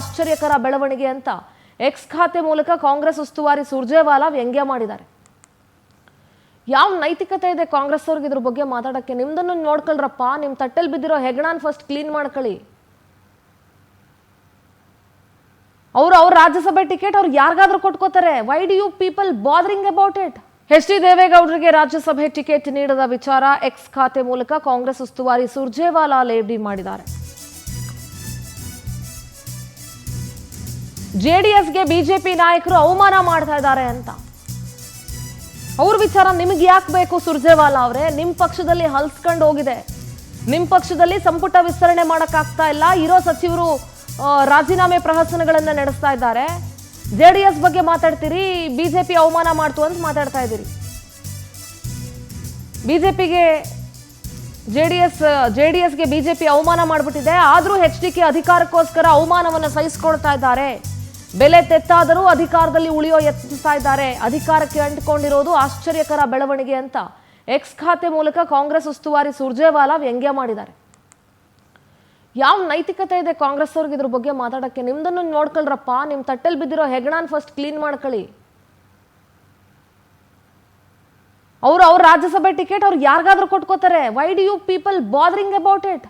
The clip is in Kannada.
ಆಶ್ಚರ್ಯಕರ ಬೆಳವಣಿಗೆ ಅಂತ ಎಕ್ಸ್ ಖಾತೆ ಮೂಲಕ ಕಾಂಗ್ರೆಸ್ ಉಸ್ತುವಾರಿ ಸುರ್ಜೇವಾಲಾ ವ್ಯಂಗ್ಯ ಮಾಡಿದ್ದಾರೆ. ಯಾವ ನೈತಿಕತೆ ಇದೆ ಕಾಂಗ್ರೆಸ್ ಅವ್ರಿಗೆ ಇದ್ರ ಬಗ್ಗೆ ಮಾತಾಡಕ್ಕೆ? ನಿಮ್ದನ್ನು ನೋಡ್ಕೊಳ್ರಪ್ಪ, ನಿಮ್ ತಟ್ಟೆಲ್ ಬಿದ್ದಿರೋ ಹೆಗಣಾನ್ ಫಸ್ಟ್ ಕ್ಲೀನ್ ಮಾಡ್ಕೊಳ್ಳಿ. ಅವ್ರ ರಾಜ್ಯಸಭೆ ಟಿಕೆಟ್ ಅವ್ರಿಗೆ ಯಾರಿಗಾದ್ರೂ ಕೊಟ್ಕೋತಾರೆ. Why do you people bothering about it? H D. ದೇವೇಗೌಡರಿಗೆ ರಾಜ್ಯಸಭೆ ಟಿಕೆಟ್ ನೀಡದ ವಿಚಾರ ಎಕ್ಸ್ ಖಾತೆ ಮೂಲಕ ಕಾಂಗ್ರೆಸ್ ಉಸ್ತುವಾರಿ ಸುರ್ಜೇವಾಲಾ ಲೇವಡಿ ಮಾಡಿದ್ದಾರೆ. ಜೆಡಿಎಸ್ಗೆ ಬಿಜೆಪಿ ನಾಯಕರು ಅವಮಾನ ಮಾಡ್ತಾ ಇದ್ದಾರೆ ಅಂತ. ಅವ್ರ ವಿಚಾರ ನಿಮ್ಗೆ ಯಾಕೆ ಬೇಕು ಸುರ್ಜೇವಾಲಾ ಅವರೇ? ನಿಮ್ ಪಕ್ಷದಲ್ಲಿ ಹಲ್ಸ್ಕೊಂಡು ಹೋಗಿದೆ. ನಿಮ್ ಪಕ್ಷದಲ್ಲಿ ಸಂಪುಟ ವಿಸ್ತರಣೆ ಮಾಡಕ್ಕಾಗ್ತಾ ಇಲ್ಲ. ಇರೋ ಸಚಿವರು ರಾಜೀನಾಮೆ ಪ್ರಹಸನಗಳನ್ನ ನಡೆಸ್ತಾ ಇದ್ದಾರೆ. ಜೆಡಿಎಸ್ ಬಗ್ಗೆ ಮಾತಾಡ್ತೀರಿ, ಬಿಜೆಪಿ ಅವಮಾನ ಮಾಡ್ತು ಅಂತ ಮಾತಾಡ್ತಾ ಇದ್ದೀರಿ. ಜೆಡಿಎಸ್ಗೆ ಬಿಜೆಪಿ ಅವಮಾನ ಮಾಡ್ಬಿಟ್ಟಿದೆ. ಆದ್ರೂ ಎಚ್.ಡಿ.ಕೆ ಅಧಿಕಾರಕ್ಕೋಸ್ಕರ ಅವಮಾನವನ್ನ ಸಹಿಸಿಕೊಳ್ತಾ ಇದ್ದಾರೆ. ಬೆಲೆ ತೆತ್ತಾದರೂ ಅಧಿಕಾರದಲ್ಲಿ ಉಳಿಯೋ ಯತ್ನಿಸ್ತಾ ಇದ್ದಾರೆ. ಅಧಿಕಾರಕ್ಕೆ ಅಂಟಿಕೊಂಡಿರೋದು ಆಶ್ಚರ್ಯಕರ ಬೆಳವಣಿಗೆ ಅಂತ ಎಕ್ಸ್ ಖಾತೆ ಮೂಲಕ ಕಾಂಗ್ರೆಸ್ ಉಸ್ತುವಾರಿ ಸುರ್ಜೇವಾಲಾ ವ್ಯಂಗ್ಯ ಮಾಡಿದ್ದಾರೆ. ಯಾವ ನೈತಿಕತೆ ಇದೆ ಕಾಂಗ್ರೆಸ್ ಅವ್ರಿಗೆ ಇದ್ರ ಬಗ್ಗೆ ಮಾತಾಡಕ್ಕೆ? ನಿಮ್ದನ್ನು ನೋಡ್ಕೊಳ್ರಪ್ಪ, ನಿಮ್ ತಟ್ಟೆಲ್ ಬಿದ್ದಿರೋ ಹೆಗಣಾನ್ ಫಸ್ಟ್ ಕ್ಲೀನ್ ಮಾಡ್ಕೊಳ್ಳಿ. ಅವ್ರ ರಾಜ್ಯಸಭೆ ಟಿಕೆಟ್ ಅವ್ರಿಗೆ ಯಾರಿಗಾದ್ರೂ ಕೊಟ್ಕೋತಾರೆ. Why do you people bothering about it?